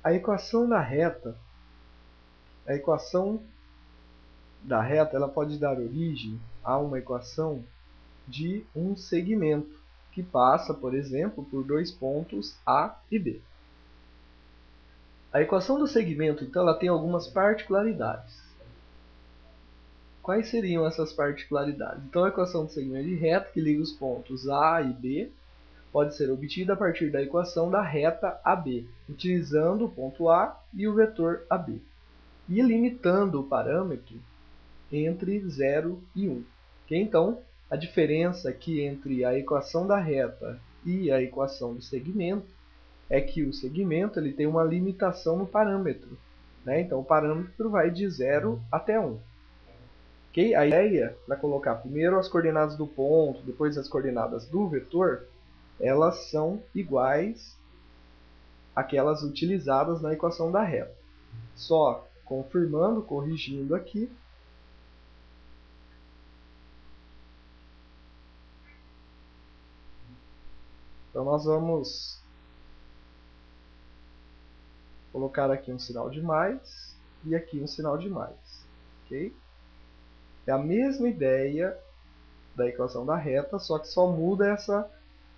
a equação da reta, ela pode dar origem a uma equação de um segmento que passa, por exemplo, por dois pontos A e B. A equação do segmento, então, ela tem algumas particularidades. Quais seriam essas particularidades? Então, a equação do segmento de reta que liga os pontos A e B pode ser obtida a partir da equação da reta AB, utilizando o ponto A e o vetor AB, e limitando o parâmetro entre 0 e 1. Okay? Então, a diferença aqui entre a equação da reta e a equação do segmento é que o segmento ele tem uma limitação no parâmetro. Né? Então, o parâmetro vai de 0 até 1. Okay? A ideia para colocar primeiro as coordenadas do ponto, depois as coordenadas do vetor, elas são iguais àquelas utilizadas na equação da reta. Só confirmando, corrigindo aqui. Então, nós vamos colocar aqui um sinal de mais e aqui um sinal de mais. Okay? É a mesma ideia da equação da reta, só que só muda essa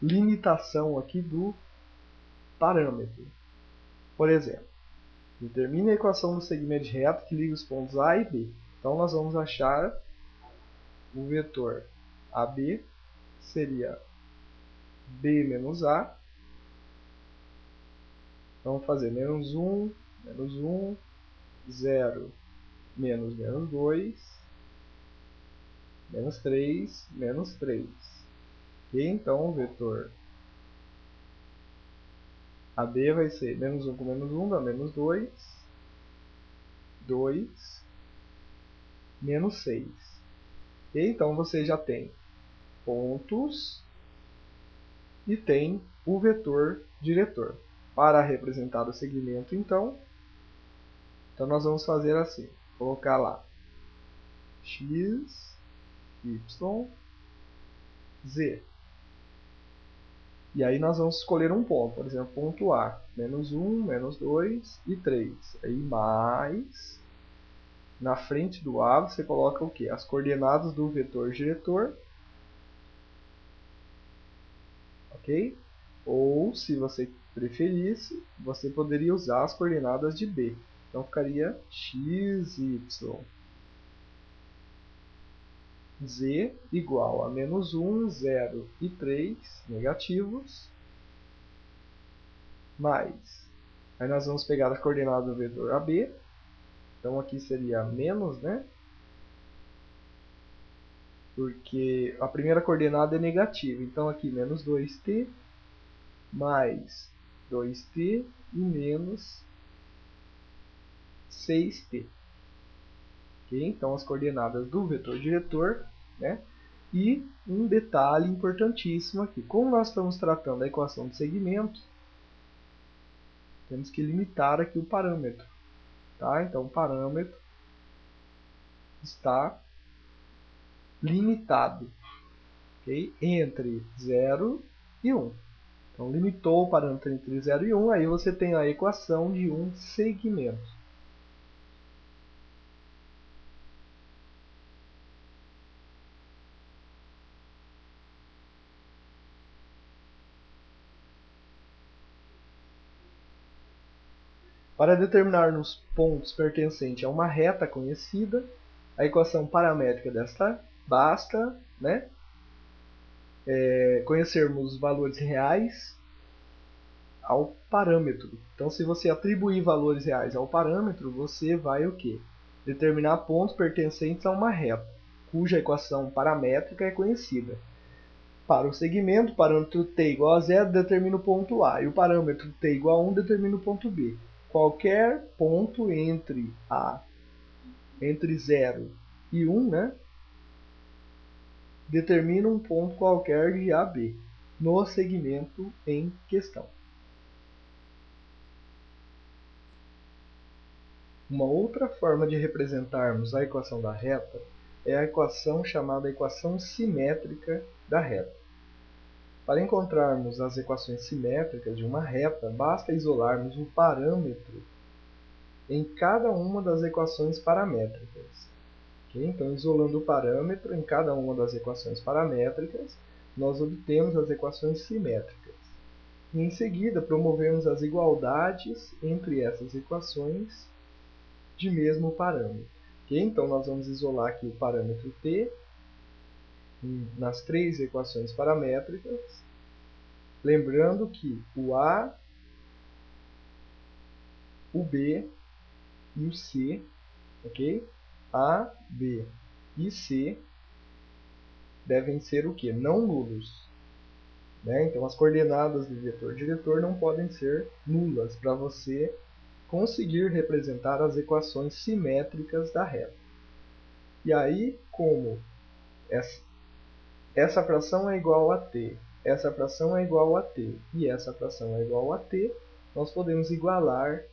limitação aqui do parâmetro. Por exemplo, determine a equação do segmento de reta que liga os pontos A e B. Então, nós vamos achar o vetor AB seria B menos A. Então, vamos fazer menos 1, 0, menos 2, menos 3, menos 3. Okay? Então, o vetor AB vai ser menos 1 com menos 1, dá menos 2, 2, menos 6. Okay? Então, você já tem pontos e tem o vetor diretor. Para representar o segmento, então nós vamos fazer assim. Colocar lá x, y, z. E aí nós vamos escolher um ponto, por exemplo, ponto A, menos 1, menos 2 e 3. Aí mais, na frente do A você coloca o quê? As coordenadas do vetor diretor. Ok? Ou, se você preferisse, você poderia usar as coordenadas de B. Então ficaria x, y, z igual a menos 1, 0 e 3 negativos, mais. Aí nós vamos pegar a coordenada do vetor AB. Então aqui seria menos, né? Porque a primeira coordenada é negativa. Então aqui menos 2t, mais 2t e menos 6t. Okay? Então as coordenadas do vetor diretor, né? E um detalhe importantíssimo aqui. Como nós estamos tratando da equação de segmento, temos que limitar aqui o parâmetro. Tá? Então o parâmetro está limitado, okay? Entre 0 e 1. Então limitou o parâmetro entre 0 e 1, aí você tem a equação de um segmento. Para determinarmos pontos pertencentes a uma reta conhecida, a equação paramétrica desta basta, né, conhecermos os valores reais ao parâmetro. Então, se você atribuir valores reais ao parâmetro, você vai o quê? Determinar pontos pertencentes a uma reta, cuja equação paramétrica é conhecida. Para o segmento, o parâmetro t igual a 0 determina o ponto A, e o parâmetro t igual a 1 determina o ponto B. Qualquer ponto entre 0 e 1, né, determina um ponto qualquer de AB no segmento em questão. Uma outra forma de representarmos a equação da reta é a equação chamada equação simétrica da reta. Para encontrarmos as equações simétricas de uma reta, basta isolarmos um parâmetro em cada uma das equações paramétricas. Okay? Então, isolando o parâmetro em cada uma das equações paramétricas, nós obtemos as equações simétricas. E, em seguida, promovemos as igualdades entre essas equações de mesmo parâmetro. Okay? Então, nós vamos isolar aqui o parâmetro t nas três equações paramétricas, lembrando que o a, o b e o c, ok? A, B e C devem ser o quê? Não nulos. Né? Então, as coordenadas do vetor diretor não podem ser nulas para você conseguir representar as equações simétricas da reta. E aí, como essa fração é igual a t, essa fração é igual a t e essa fração é igual a t, nós podemos igualar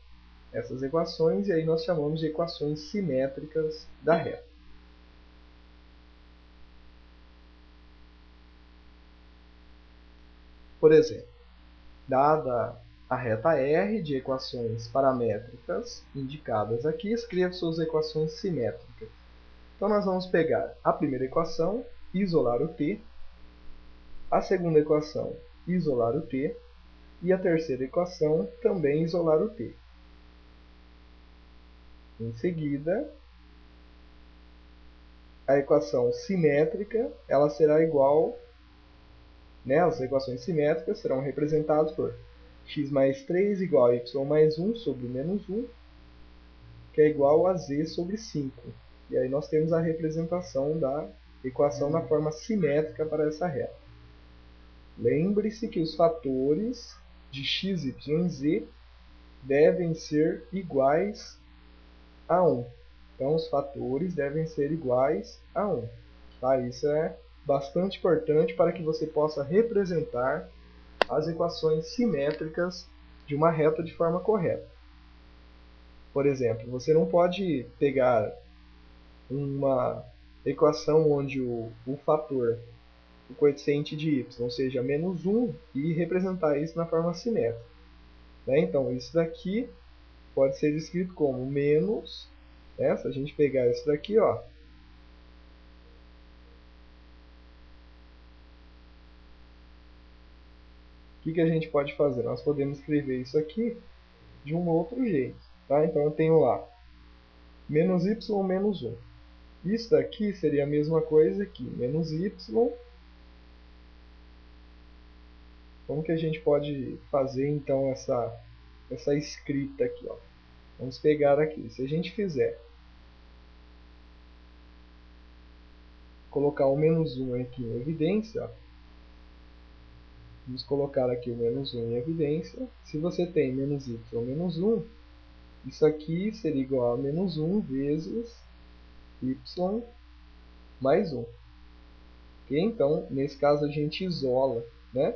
essas equações e aí nós chamamos de equações simétricas da reta. Por exemplo, dada a reta R de equações paramétricas indicadas aqui, escreva suas equações simétricas. Então, nós vamos pegar a primeira equação, isolar o t, a segunda equação, isolar o t, e a terceira equação, também isolar o t. Em seguida, a equação simétrica ela será igual, né, as equações simétricas serão representadas por x mais 3 igual a y mais 1 sobre menos 1, que é igual a z sobre 5. E aí nós temos a representação da equação na forma simétrica para essa reta. Lembre-se que os fatores de x, y e z devem ser iguais a 1. Então, os fatores devem ser iguais a 1. Tá? Isso é bastante importante para que você possa representar as equações simétricas de uma reta de forma correta. Por exemplo, você não pode pegar uma equação onde o fator, o coeficiente de y, seja menos 1 e representar isso na forma simétrica. Né? Então, isso daqui pode ser escrito como menos, né? Se a gente pegar isso daqui, ó, o que a gente pode fazer? Nós podemos escrever isso aqui de um outro jeito. Tá? Então, eu tenho lá menos y menos 1. Isso daqui seria a mesma coisa que menos y. Como que a gente pode fazer, então, essa escrita aqui? Ó? Vamos pegar aqui. Se a gente fizer colocar o menos 1 aqui em evidência, ó, vamos colocar aqui o menos 1 em evidência. Se você tem menos y menos 1, isso aqui seria igual a menos 1 vezes y mais 1. Okay? Então, nesse caso, a gente isola. Né?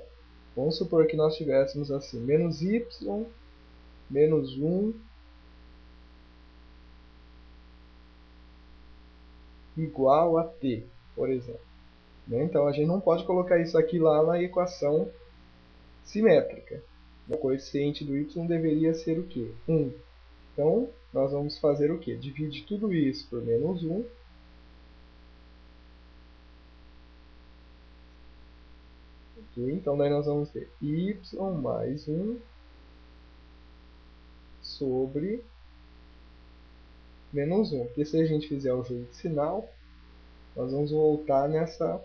Vamos supor que nós tivéssemos assim, menos y menos 1 igual a t, por exemplo. Né? Então, a gente não pode colocar isso aqui lá na equação simétrica. O coeficiente do y deveria ser o quê? 1. Então, nós vamos fazer o quê? Divide tudo isso por menos 1. Okay? Então, daí nós vamos ter y mais 1 sobre menos 1. Porque se a gente fizer o jogo de sinal, nós vamos voltar nessa...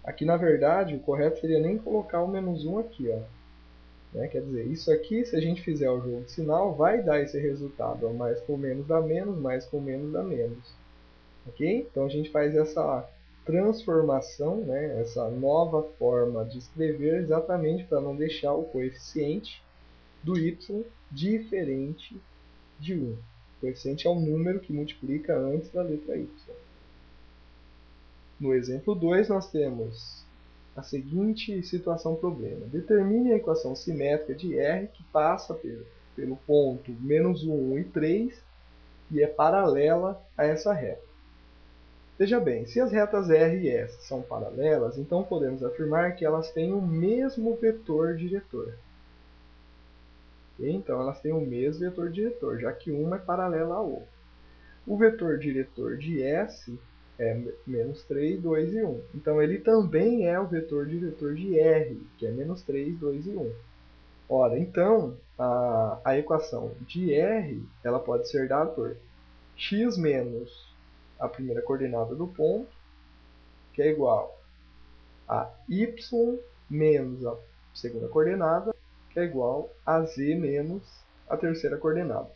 Aqui, na verdade, o correto seria nem colocar o menos 1 aqui, ó. Né? Quer dizer, isso aqui, se a gente fizer o jogo de sinal, vai dar esse resultado. Ó. Mais com menos dá menos, mais com menos dá menos. Ok? Então, a gente faz essa transformação, né? Essa nova forma de escrever, exatamente para não deixar o coeficiente do y diferente de 1. O coeficiente é o número que multiplica antes da letra y. No exemplo 2, nós temos a seguinte situação problema. Determine a equação simétrica de R que passa pelo ponto menos 1, 1 e 3 e é paralela a essa reta. Veja bem, se as retas R e S são paralelas, então podemos afirmar que elas têm o mesmo vetor diretor. Então, elas têm o mesmo vetor diretor, já que uma é paralela à outra. O vetor diretor de S é menos 3, 2 e 1. Então, ele também é o vetor diretor de R, que é menos 3, 2 e 1. Ora, então, a equação de R ela pode ser dada por x menos a primeira coordenada do ponto, que é igual a y menos a segunda coordenada, que é igual a z menos a terceira coordenada.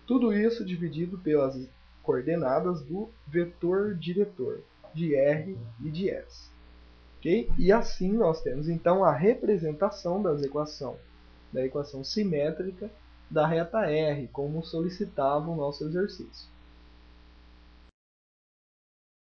Tudo isso dividido pelas coordenadas do vetor diretor, de R e de S. Okay? E assim nós temos então a representação da equação simétrica da reta R, como solicitava o nosso exercício.